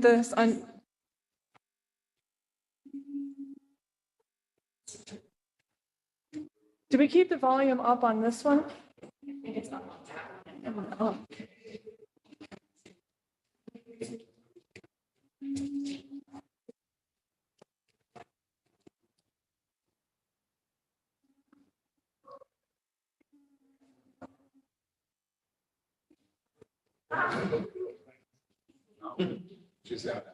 this on. Do we keep the volume up on this one? I think it's up on that one. Oh. She's out now.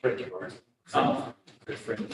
Friend of ours. Oh, good friend.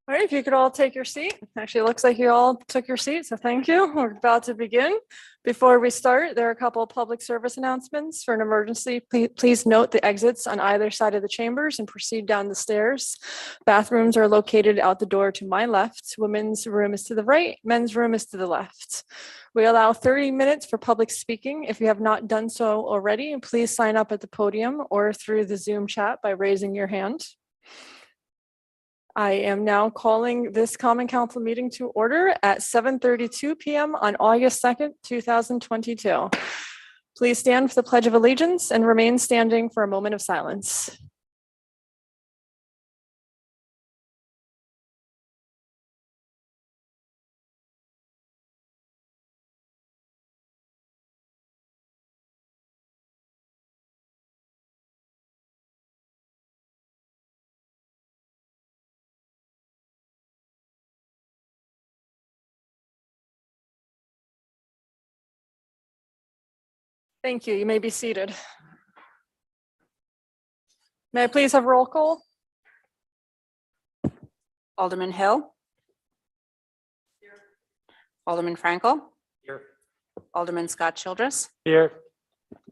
All right, if you could all take your seat. Actually, it looks like you all took your seat, so thank you. We're about to begin. Before we start, there are a couple of public service announcements. For an emergency, please note the exits on either side of the chambers and proceed down the stairs. Bathrooms are located out the door to my left. Women's room is to the right, men's room is to the left. We allow 30 minutes for public speaking. If you have not done so already, please sign up at the podium or through the Zoom chat by raising your hand. I am now calling this Common Council meeting to order at 7:32 p.m. on August 2nd, 2022. Please stand for the Pledge of Allegiance and remain standing for a moment of silence. Thank you. You may be seated. May I please have roll call? Alderman Hill. Alderman Frankel. Here. Alderman Scott Childress. Here.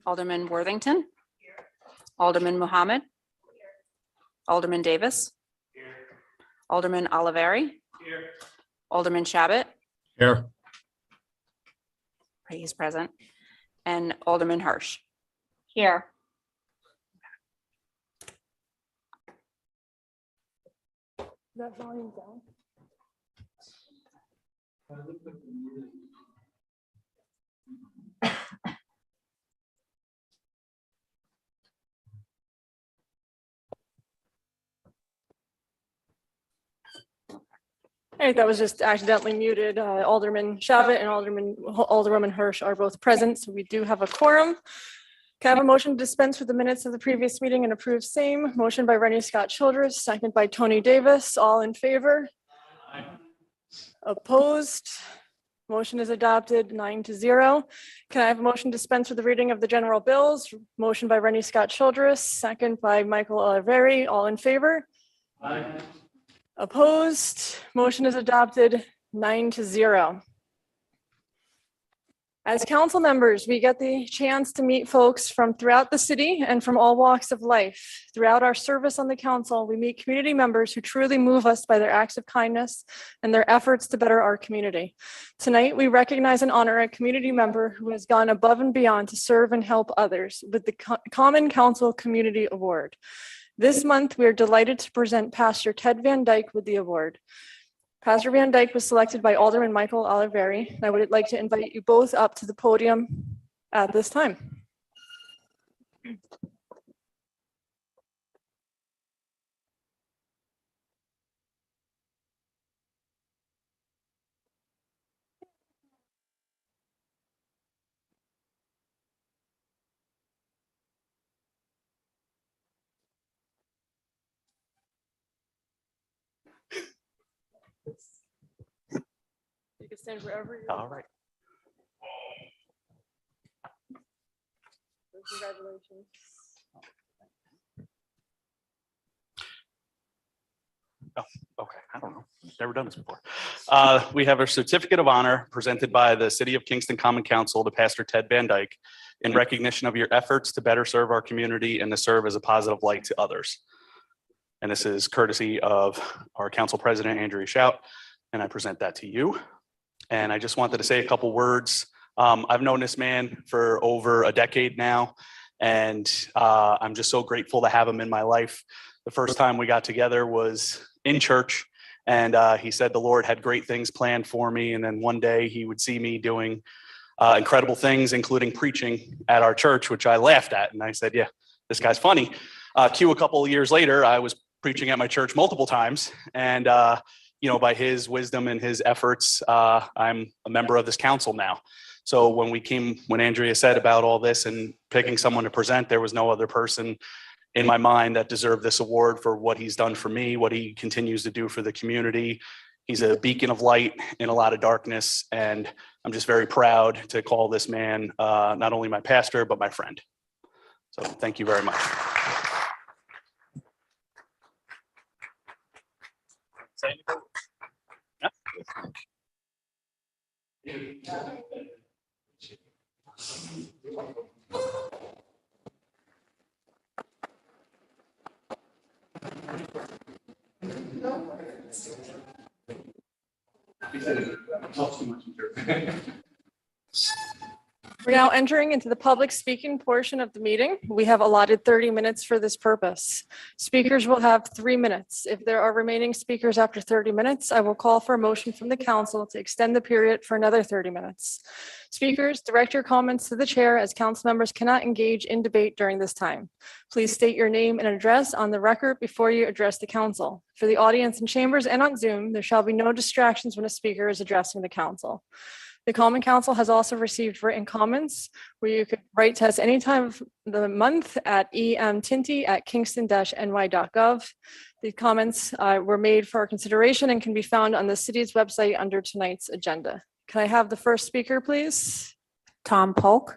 Alderman Worthington. Alderman Muhammad. Alderman Davis. Alderman Oliveri. Alderman Shabbat. Here. He's present. And Alderman Hirsch. Here. That volume down. Hey, that was just accidentally muted. Alderman Shabbat and Alderwoman Hirsch are both present, so we do have a quorum. Can I have a motion to dispense with the minutes of the previous meeting and approve same? Motion by Rennie Scott Childress, second by Tony Davis. All in favor? Aye. Opposed? Motion is adopted 9-0. Can I have a motion to dispense with the reading of the general bills? Motion by Rennie Scott Childress, second by Michael Oliveri. All in favor? Aye. Opposed? Motion is adopted 9-0. As council members, we get the chance to meet folks from throughout the city and from all walks of life. Throughout our service on the council, we meet community members who truly move us by their acts of kindness and their efforts to better our community. Tonight, we recognize and honor a community member who has gone above and beyond to serve and help others with the Common Council Community Award. This month, we are delighted to present Pastor Ted Van Dijk with the award. Pastor Van Dijk was selected by Alderman Michael Oliveri. I would like to invite you both up to the podium at this time. You can stand wherever you're. All right. Congratulations. Okay, I don't know. Never done this before. We have a certificate of honor presented by the City of Kingston Common Council to Pastor Ted Van Dijk in recognition of your efforts to better serve our community and to serve as a positive light to others. And this is courtesy of our council president, Andrea Shout, and I present that to you. And I just wanted to say a couple words. I've known this man for over a decade now, and I'm just so grateful to have him in my life. The first time we got together was in church, and he said the Lord had great things planned for me, and then one day he would see me doing incredible things, including preaching at our church, which I laughed at, and I said, yeah, this guy's funny. Cue a couple of years later, I was preaching at my church multiple times, and you know, by his wisdom and his efforts, I'm a member of this council now. So when Andrea said about all this and picking someone to present, there was no other person in my mind that deserved this award for what he's done for me, what he continues to do for the community. He's a beacon of light in a lot of darkness, and I'm just very proud to call this man not only my pastor, but my friend. So thank you very much. We're now entering into the public speaking portion of the meeting. We have allotted 30 minutes for this purpose. Speakers will have 3 minutes. If there are remaining speakers after 30 minutes, I will call for a motion from the council to extend the period for another 30 minutes. Speakers, direct your comments to the chair, as council members cannot engage in debate during this time. Please state your name and address on the record before you address the council. For the audience in chambers and on Zoom, there shall be no distractions when a speaker is addressing the council. The Common Council has also received written comments where you could write to us any time of the month at emtinty@kingston-ny.gov. The comments were made for consideration and can be found on the city's website under tonight's agenda. Can I have the first speaker, please? Tom Polk.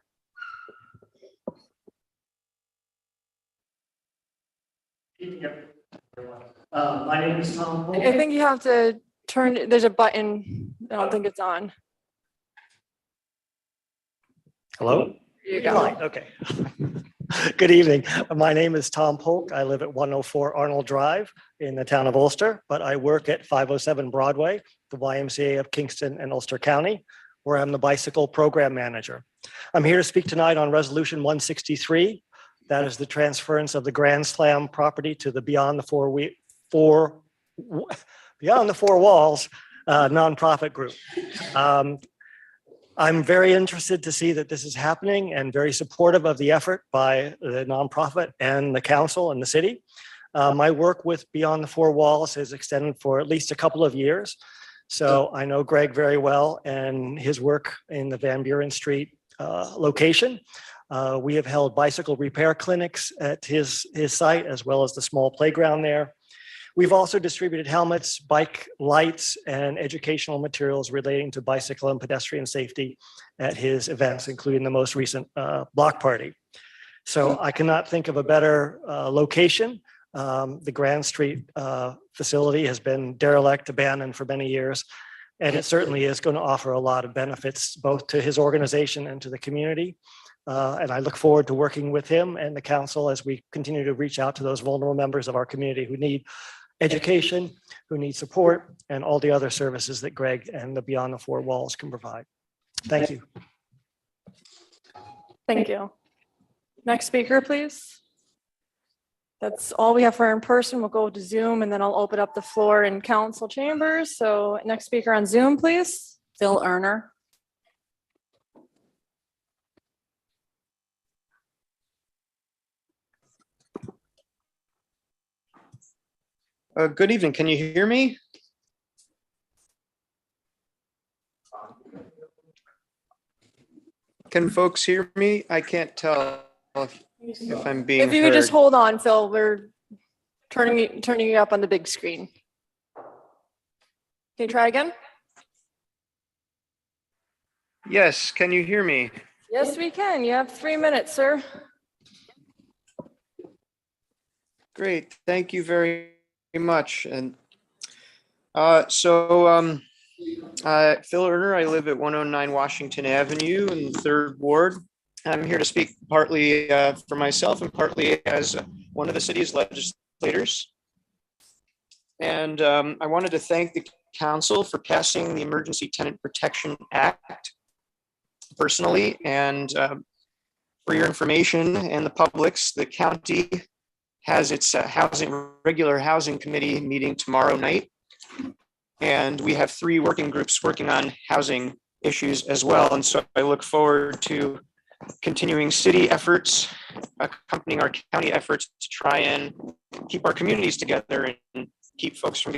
My name is Tom Holt. I think you have to turn, there's a button. I don't think it's on. Hello? There you go. Fine, okay. Good evening. My name is Tom Polk. I live at 104 Arnold Drive in the town of Ulster, but I work at 507 Broadway, the YMCA of Kingston and Ulster County, where I'm the bicycle program manager. I'm here to speak tonight on Resolution 163. That is the transference of the Grand Slam property to the Beyond the Four Walls nonprofit group. I'm very interested to see that this is happening and very supportive of the effort by the nonprofit and the council and the city. My work with Beyond the Four Walls has extended for at least a couple of years. So I know Greg very well and his work in the Van Buren Street location. We have held bicycle repair clinics at his site, as well as the small playground there. We've also distributed helmets, bike lights, and educational materials relating to bicycle and pedestrian safety at his events, including the most recent block party. So I cannot think of a better location. The Grand Street facility has been derelict, abandoned for many years, and it certainly is going to offer a lot of benefits both to his organization and to the community. And I look forward to working with him and the council as we continue to reach out to those vulnerable members of our community who need education, who need support, and all the other services that Greg and the Beyond the Four Walls can provide. Thank you. Thank you. Next speaker, please. That's all we have for in person. We'll go to Zoom and then I'll open up the floor in council chambers. So next speaker on Zoom, please. Phil Erner. Good evening. Can you hear me? Can folks hear me? I can't tell if I'm being If you could just heard. hold on, Phil, we're turning you up on the big screen. Can you try again? Yes, can you hear me? Yes, we can. You have 3 minutes, sir. Great. Thank you very much. And Phil Erner, I live at 109 Washington Avenue in the 3rd Ward. I'm here to speak partly for myself and partly as one of the city's legislators. And I wanted to thank the council for passing the Emergency Tenant Protection Act personally. And for your information and the public's, the county has its regular housing committee meeting tomorrow night. And we have 3 working groups working on housing issues as well. And so I look forward to continuing city efforts, accompanying our county efforts to try and keep our communities together and keep folks from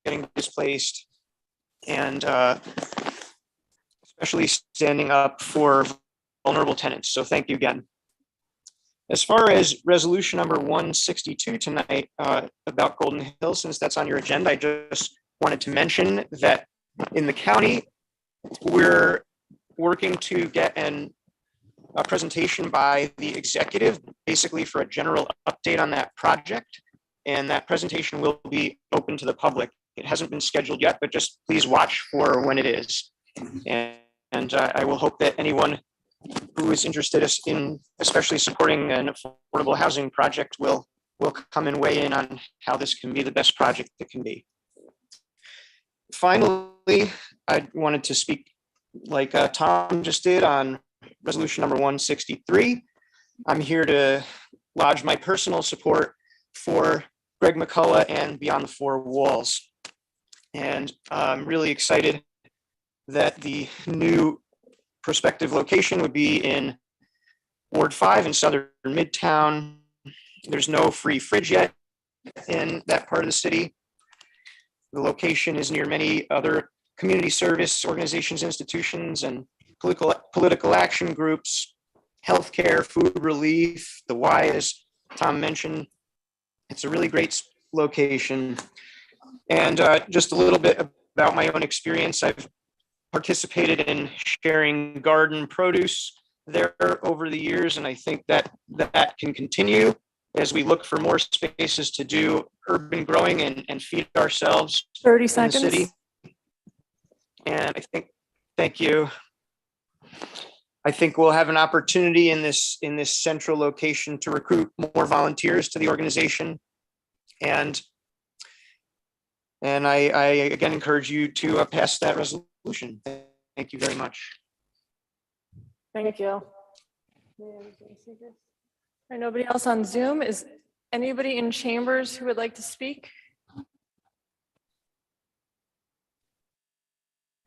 getting displaced, and especially standing up for vulnerable tenants. So thank you again. As far as resolution number 162 tonight about Golden Hill, since that's on your agenda, I just wanted to mention that in the county, we're working to get a presentation by the executive, basically for a general update on that project. And that presentation will be open to the public. It hasn't been scheduled yet, but just please watch for when it is. And I will hope that anyone who is interested in especially supporting an affordable housing project will come and weigh in on how this can be the best project it can be. Finally, I wanted to speak like Tom just did on resolution number 163. I'm here to lodge my personal support for Greg McCullough and Beyond the Four Walls. And I'm really excited that the new prospective location would be in Ward 5 in Southern Midtown. There's no free fridge yet in that part of the city. The location is near many other community service organizations, institutions, and political action groups, healthcare, food relief, the Y, as Tom mentioned. It's a really great location. And just a little bit about my own experience. I've participated in sharing garden produce there over the years, and I think that can continue. as we look for more spaces to do urban growing and feed ourselves 30 in the seconds. city. And I think, thank you. I think we'll have an opportunity in this central location to recruit more volunteers to the organization. And I again encourage you to pass that resolution. Thank you very much. Thank you. And nobody else on Zoom? Is anybody in chambers who would like to speak?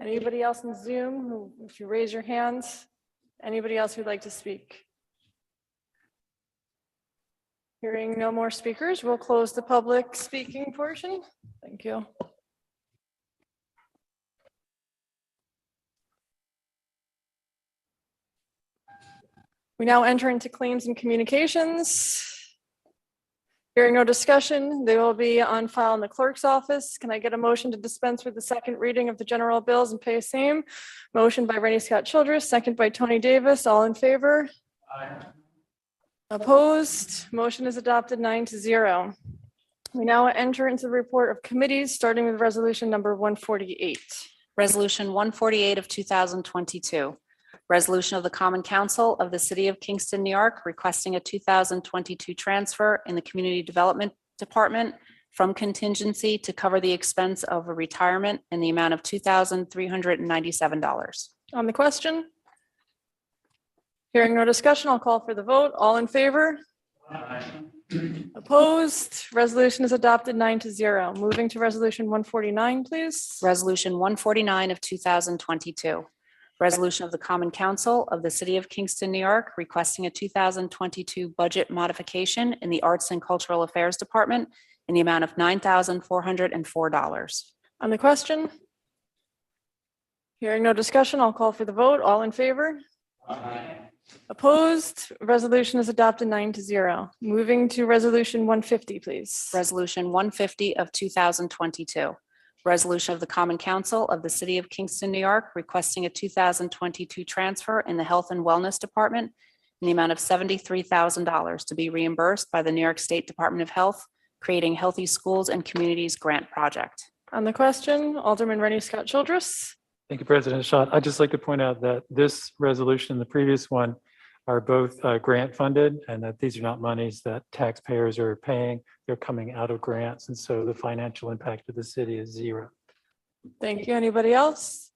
Anybody else in Zoom who, if you raise your hands, anybody else who'd like to speak? Hearing no more speakers, we'll close the public speaking portion. Thank you. We now enter into claims and communications. Hearing no discussion, they will be on file in the clerk's office. Can I get a motion to dispense with the second reading of the general bills and pay same? Motion by Rennie Scott Childress, second by Tony Davis. All in favor? Aye. Opposed? Motion is adopted 9-0. We now enter into the report of committees, starting with resolution number 148. Resolution 148 of 2022. Resolution of the Common Council of the City of Kingston, New York, requesting a 2022 transfer in the Community Development Department from contingency to cover the expense of a retirement in the amount of $2,397. On the question? Hearing no discussion, I'll call for the vote. All in favor? Aye. Opposed? Resolution is adopted 9-0. Moving to resolution 149, please. Resolution 149 of 2022. Resolution of the Common Council of the City of Kingston, New York, requesting a 2022 budget modification in the Arts and Cultural Affairs Department in the amount of $9,404. On the question? Hearing no discussion, I'll call for the vote. All in favor? Aye. Opposed? Resolution is adopted 9-0. Moving to resolution 150, please. Resolution 150 of 2022. Resolution of the Common Council of the City of Kingston, New York, requesting a 2022 transfer in the Health and Wellness Department in the amount of $73,000 to be reimbursed by the New York State Department of Health, creating Healthy Schools and Communities Grant Project. On the question, Alderman Rennie Scott Childress. Thank you, President Schott. I'd just like to point out that this resolution and the previous one are both grant funded, and that these are not monies that taxpayers are paying. They're coming out of grants, and so the financial impact of the city is zero. Thank you. Anybody else?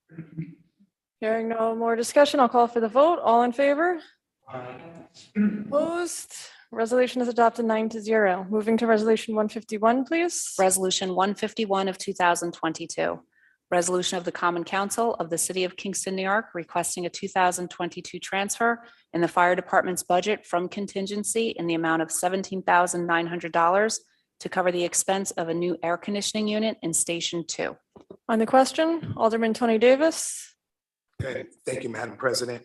Hearing no more discussion, I'll call for the vote. All in favor? Opposed? Resolution is adopted 9-0. Moving to resolution 151, please. Resolution 151 of 2022. Resolution of the Common Council of the City of Kingston, New York, requesting a 2022 transfer in the Fire Department's budget from contingency in the amount of $17,900 to cover the expense of a new air conditioning unit in Station 2. On the question, Alderman Tony Davis. Okay, thank you, Madam President.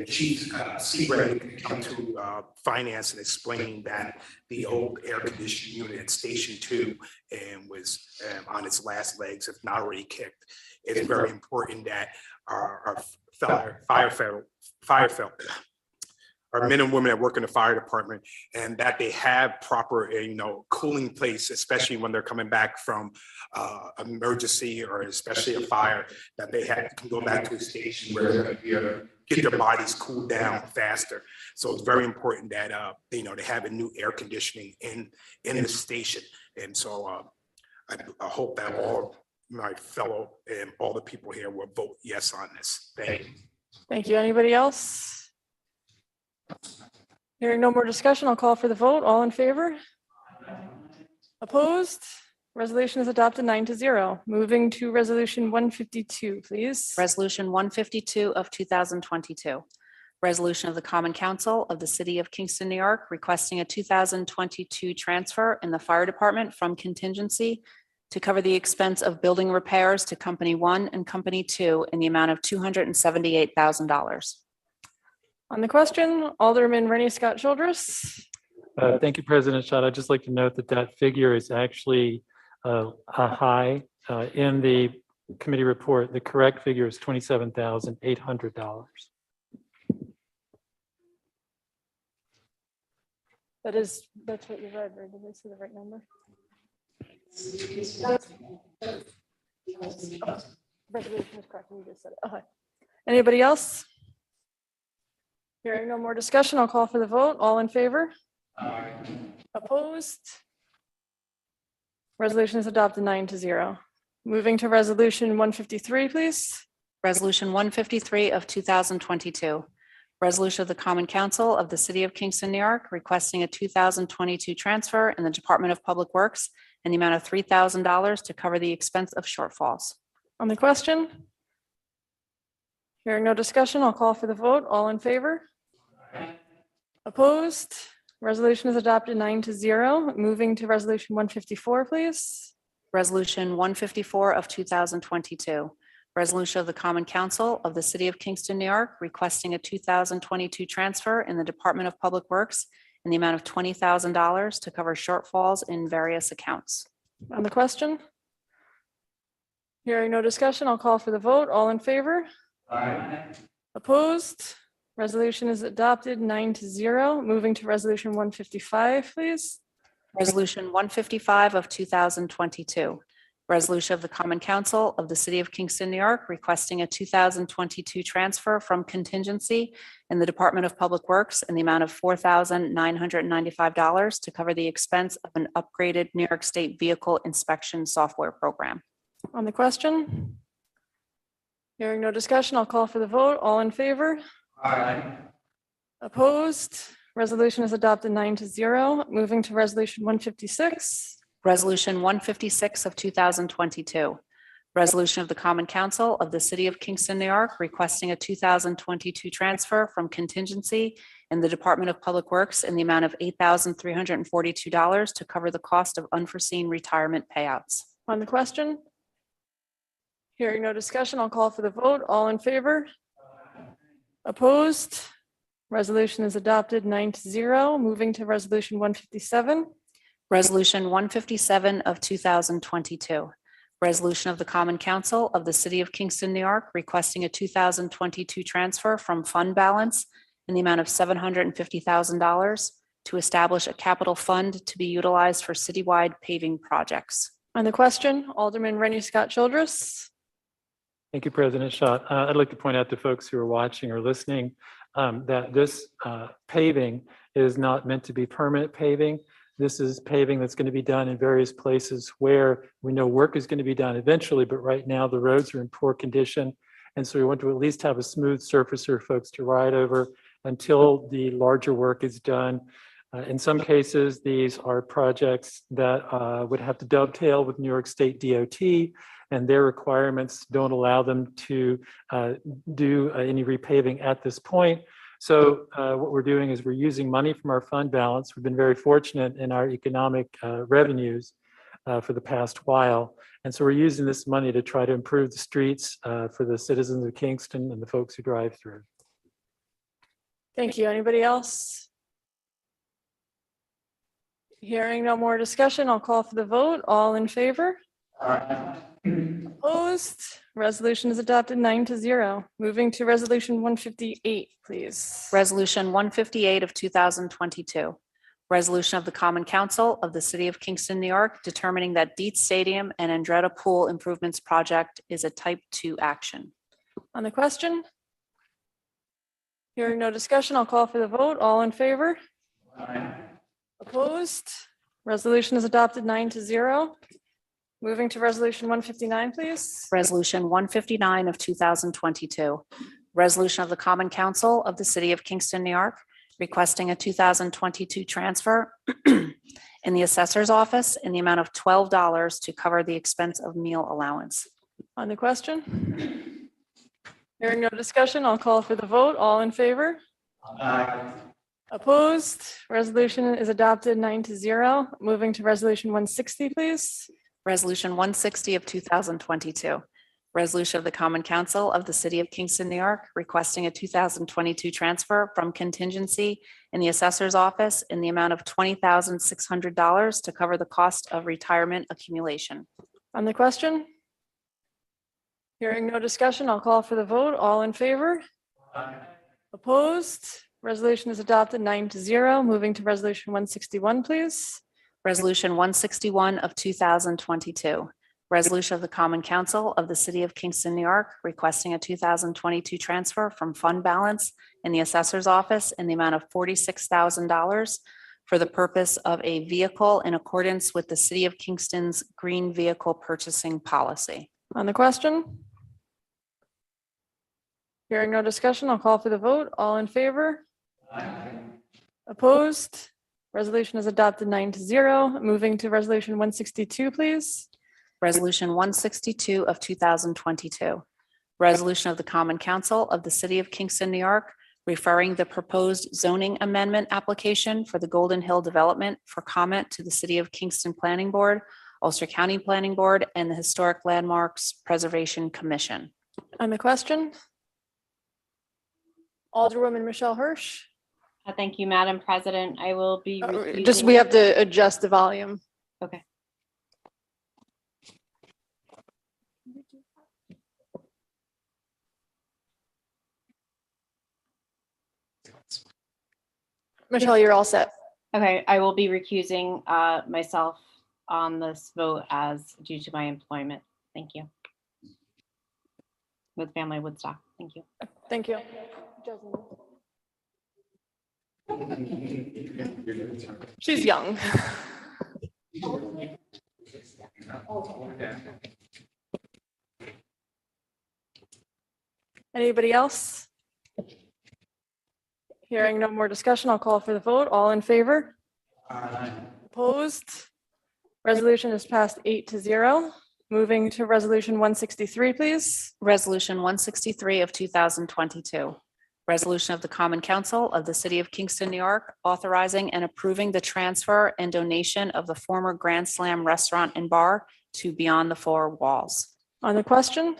Chief Seabright come to finance and explain that the old air conditioning unit at Station 2 and was on its last legs, if not already kicked. It's very important that our our men and women that work in the fire department, and that they have proper, cooling place, especially when they're coming back from emergency or especially a fire, that they can go back to a station where they're going to get their bodies cooled down faster. So it's very important that they have a new air conditioning in the station. And so I hope that all my fellow and all the people here will vote yes on this. Thank you. Thank you. Anybody else? Hearing no more discussion, I'll call for the vote. All in favor? Opposed? Resolution is adopted 9-0. Moving to resolution 152, please. Resolution 152 of 2022. Resolution of the Common Council of the City of Kingston, New York, requesting a 2022 transfer in the Fire Department from contingency to cover the expense of building repairs to Company 1 and Company 2 in the amount of $278,000. On the question, Alderman Rennie Scott Childress. Thank you, President Schott. I'd just like to note that that figure is actually a high in the committee report. The correct figure is $27,800. That's what you read, right? Did I say the right number? Resolution is correct. You just said it. Okay. Anybody else? Hearing no more discussion, I'll call for the vote. All in favor? Opposed? Resolution is adopted 9-0. Moving to resolution 153, please. Resolution 153 of 2022. Resolution of the Common Council of the City of Kingston, New York, requesting a 2022 transfer in the Department of Public Works in the amount of $3,000 to cover the expense of shortfalls. On the question? Hearing no discussion, I'll call for the vote. All in favor? Opposed? Resolution is adopted 9-0. Moving to resolution 154, please. Resolution 154 of 2022. Resolution of the Common Council of the City of Kingston, New York, requesting a 2022 transfer in the Department of Public Works in the amount of $20,000 to cover shortfalls in various accounts. On the question? Hearing no discussion, I'll call for the vote. All in favor? Opposed? Resolution is adopted 9-0. Moving to resolution 155, please. Resolution 155 of 2022. Resolution of the Common Council of the City of Kingston, New York, requesting a 2022 transfer from Contingency in the Department of Public Works in the amount of $4,995 to cover the expense of an upgraded New York State Vehicle Inspection Software Program. On the question? Hearing no discussion, I'll call for the vote. All in favor? Opposed? Resolution is adopted 9-0. Moving to resolution 156. Resolution 156 of 2022. Resolution of the Common Council of the City of Kingston, New York, requesting a 2022 transfer from Contingency in the Department of Public Works in the amount of $8,342 to cover the cost of unforeseen retirement payouts. On the question? Hearing no discussion, I'll call for the vote. All in favor? Opposed? Resolution is adopted 9-0. Moving to resolution 157. Resolution 157 of 2022. Resolution of the Common Council of the City of Kingston, New York, requesting a 2022 transfer from fund balance in the amount of $750,000 to establish a capital fund to be utilized for citywide paving projects. On the question, Alderman Rennie Scott Childress. Thank you, President Schott. I'd like to point out to folks who are watching or listening that this paving is not meant to be permanent paving. This is paving that's going to be done in various places where we know work is going to be done eventually, but right now the roads are in poor condition. And so we want to at least have a smooth surface for folks to ride over until the larger work is done. In some cases, these are projects that would have to dovetail with New York State DOT, and their requirements don't allow them to do any repaving at this point. So what we're doing is we're using money from our fund balance. We've been very fortunate in our economic revenues for the past while. And so we're using this money to try to improve the streets for the citizens of Kingston and the folks who drive through. Thank you. Anybody else? Hearing no more discussion, I'll call for the vote. All in favor? Opposed? Resolution is adopted 9-0. Moving to resolution 158, please. Resolution 158 of 2022. Resolution of the Common Council of the City of Kingston, New York, determining that Dietz Stadium and Andretta Pool Improvements Project is a Type 2 action. On the question? Hearing no discussion, I'll call for the vote. All in favor? Opposed? Resolution is adopted 9-0. Moving to resolution 159, please. Resolution 159 of 2022. Resolution of the Common Council of the City of Kingston, New York, requesting a 2022 transfer in the assessor's office in the amount of $12 to cover the expense of meal allowance. On the question? Hearing no discussion, I'll call for the vote. All in favor? Opposed? Resolution is adopted 9-0. Moving to resolution 160, please. Resolution 160 of 2022. Resolution of the Common Council of the City of Kingston, New York, requesting a 2022 transfer from Contingency in the assessor's office in the amount of $20,600 to cover the cost of retirement accumulation. On the question? Hearing no discussion, I'll call for the vote. All in favor? Opposed? Resolution is adopted 9-0. Moving to resolution 161, please. Resolution 161 of 2022. Resolution of the Common Council of the City of Kingston, New York, requesting a 2022 transfer from fund balance in the assessor's office in the amount of $46,000 for the purpose of a vehicle in accordance with the City of Kingston's green vehicle purchasing policy. On the question? Hearing no discussion, I'll call for the vote. All in favor? Opposed? Resolution is adopted 9-0. Moving to resolution 162, please. Resolution 162 of 2022. Resolution of the Common Council of the City of Kingston, New York, referring the proposed zoning amendment application for the Golden Hill development for comment to the City of Kingston Planning Board, Ulster County Planning Board, and the Historic Landmarks Preservation Commission. On the question? Alderwoman Michelle Hirsch. Thank you, Madam President. I will be. Just, we have to adjust the volume. Okay. Michelle, you're all set. Okay, I will be recusing myself on this vote as due to my employment. Thank you. With Family Woodstock. Thank you. Thank you. She's young. Anybody else? Hearing no more discussion, I'll call for the vote. All in favor? Opposed? Resolution is passed 8-0. Moving to resolution 163, please. Resolution 163 of 2022. Resolution of the Common Council of the City of Kingston, New York, authorizing and approving the transfer and donation of the former Grand Slam Restaurant and Bar to Beyond the Four Walls. On the question,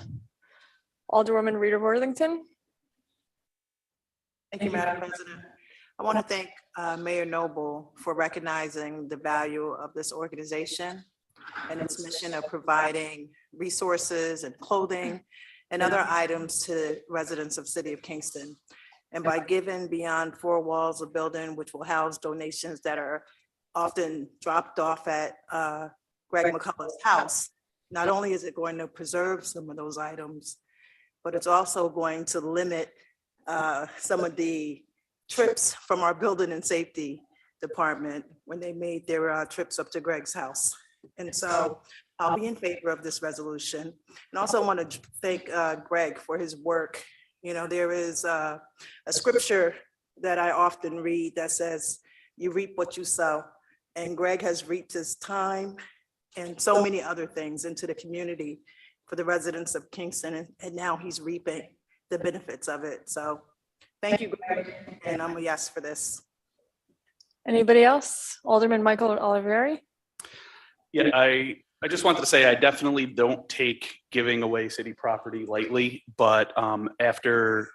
Alderwoman Rita Worthington. Thank you, Madam President. I want to thank Mayor Noble for recognizing the value of this organization and its mission of providing resources and clothing and other items to residents of City of Kingston. And by giving Beyond Four Walls a building which will house donations that are often dropped off at Greg McCullough's house, not only is it going to preserve some of those items, but it's also going to limit some of the trips from our building and safety department when they made their trips up to Greg's house. And so I'll be in favor of this resolution. And also want to thank Greg for his work. You know, there is a scripture that I often read that says, you reap what you sow. And Greg has reaped his time and so many other things into the community for the residents of Kingston. And now he's reaping the benefits of it. So thank you, Greg. And I'm a yes for this. Anybody else? Alderman Michael Olivieri. Yeah, I just wanted to say I definitely don't take giving away city property lightly, but after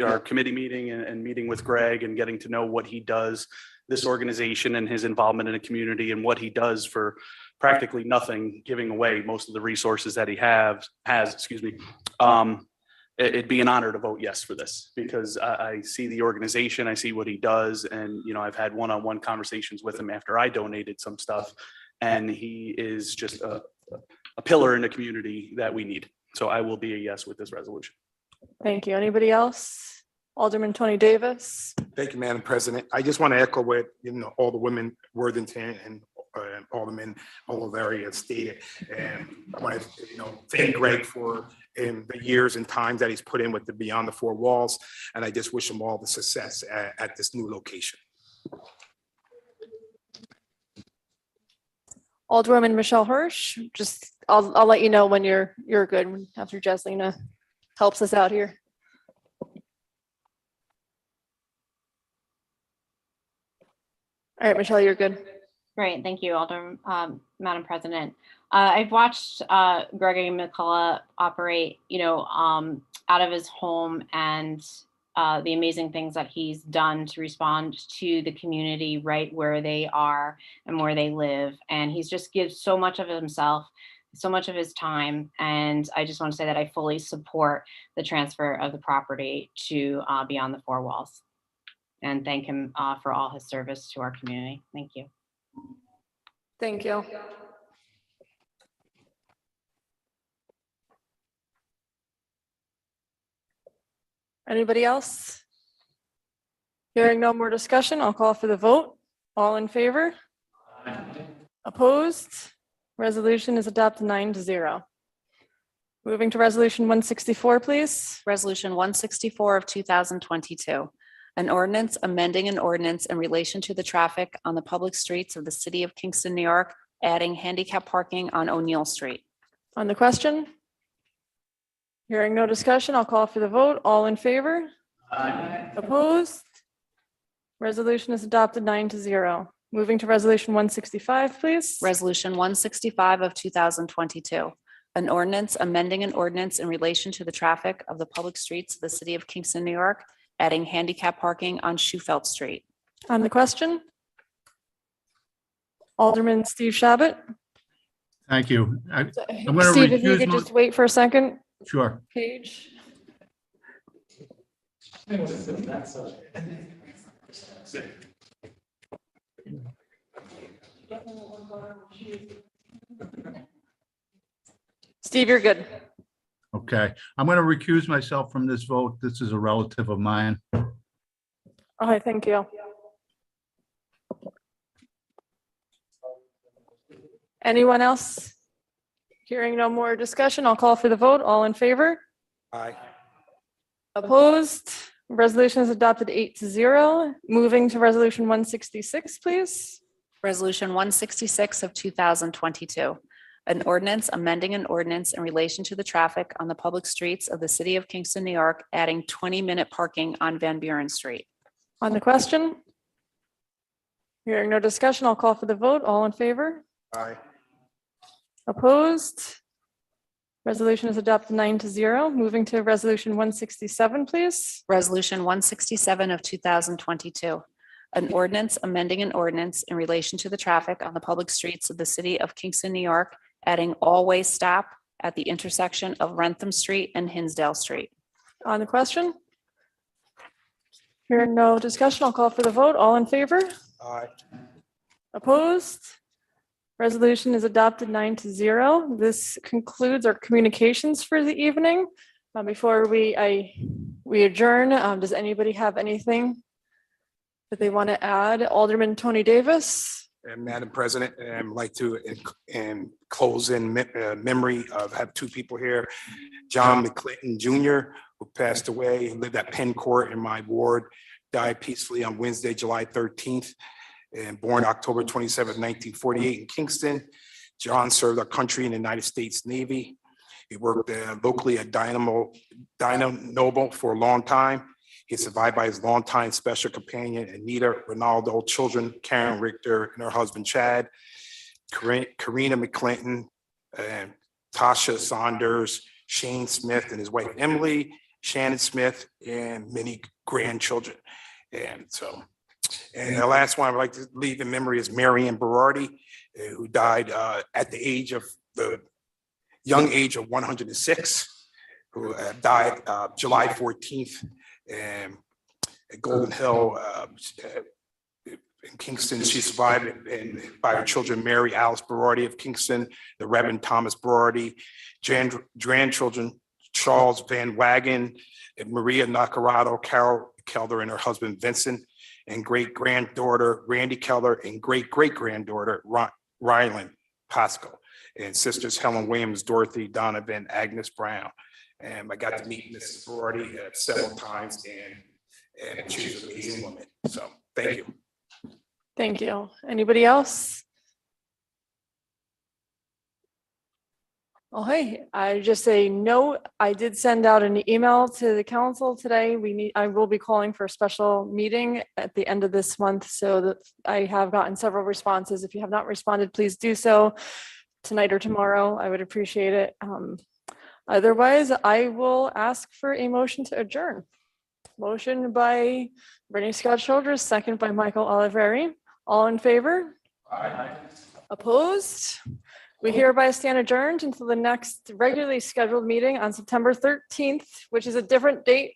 our committee meeting and meeting with Greg and getting to know what he does, this organization and his involvement in the community and what he does for practically nothing, giving away most of the resources that he has, it'd be an honor to vote yes for this because I see the organization, I see what he does, and I've had one-on-one conversations with him after I donated some stuff. And he is just a pillar in the community that we need. So I will be a yes with this resolution. Thank you. Anybody else? Alderman Tony Davis. Thank you, Madam President. I just want to echo what, all the women, Worthington and Alderman Olivieri has stated. And I want to, thank Greg for the years and times that he's put in with the Beyond the Four Walls. And I just wish him all the success at this new location. Alderwoman Michelle Hirsch, just I'll let you know when you're good after Jeslina helps us out here. All right, Michelle, you're good. Great. Thank you, Madam President. I've watched Gregory McCullough operate, out of his home and the amazing things that he's done to respond to the community right where they are and where they live. And he's just gives so much of himself, so much of his time. And I just want to say that I fully support the transfer of the property to Beyond the Four Walls. and thank him for all his service to our community. Thank you. Thank you. Anybody else? Hearing no more discussion, I'll call for the vote. All in favor? Opposed? Resolution is adopted 9-0. Moving to resolution 164, please. Resolution 164 of 2022, an ordinance amending an ordinance in relation to the traffic on the public streets of the city of Kingston, New York, adding handicap parking on O'Neill Street. On the question? Hearing no discussion, I'll call for the vote. All in favor? Opposed? Resolution is adopted 9-0. Moving to resolution 165, please. Resolution 165 of 2022, an ordinance amending an ordinance in relation to the traffic of the public streets of the city of Kingston, New York, adding handicap parking on Shufelt Street. On the question? Alderman Steve Shabbat. Thank you. I'm going to Steve, if you recuse could my, just wait for a second, sure. Paige. Steve, you're good. Okay. I'm going to recuse myself from this vote. This is a relative of mine. Okay, thank you. Anyone else? Hearing no more discussion, I'll call for the vote. All in favor? Aye. Opposed? Resolution is adopted 8-0. Moving to resolution 166, please. Resolution 166 of 2022, an ordinance amending an ordinance in relation to the traffic on the public streets of the city of Kingston, New York, adding 20-minute parking on Van Buren Street. On the question? Hearing no discussion, I'll call for the vote. All in favor? Aye. Opposed? Resolution is adopted 9-0. Moving to resolution 167, please. Resolution 167 of 2022, an ordinance amending an ordinance in relation to the traffic on the public streets of the city of Kingston, New York, adding all-way stop at the intersection of Rentham Street and Hinsdale Street. On the question? Hearing no discussion, I'll call for the vote. All in favor? Aye. Opposed? Resolution is adopted 9-0. This concludes our communications for the evening. Before we adjourn, does anybody have anything that they want to add? Alderman Tony Davis. And Madam President, I'd like to close in memory of, have two people here. John McClinton Jr., who passed away, who lived at Penn Court in my ward, died peacefully on Wednesday, July 13th, and born October 27th, 1948 in Kingston. John served our country in the United States Navy. He worked locally at Dynamo Noble for a long time. He's survived by his longtime special companion, Anita Ronaldo, children, Karen Richter, and her husband, Chad, Karina McClinton, and Tasha Saunders, Shane Smith and his wife, Emily, Shannon Smith, and many grandchildren. And the last one I'd like to leave in memory is Marianne Berardi, who died at the young age of 106, who died July 14th. And at Golden Hill in Kingston, she survived by her children, Mary Alice Berardi of Kingston, the Reverend Thomas Berardi, grandchildren, Charles Van Wagen, and Maria Nacarado, Carol Keller and her husband, Vincent, and great-granddaughter, Randy Keller, and great-great-granddaughter, Rylan Pascal, and sisters Helen Williams, Dorothy Donovan, Agnes Brown. And I got to meet Mrs. Berardi several times, and she was an amazing woman. So thank you. Thank you. Anybody else? Oh, hey, I just say no. I did send out an email to the council today. I will be calling for a special meeting at the end of this month, so that I have gotten several responses. If you have not responded, please do so tonight or tomorrow. I would appreciate it. Otherwise, I will ask for a motion to adjourn. Motion by Brittany Scott Childress, second by Michael Oliveri. All in favor? Aye. Opposed? We hereby stand adjourned until the next regularly scheduled meeting on September 13th, which is a different date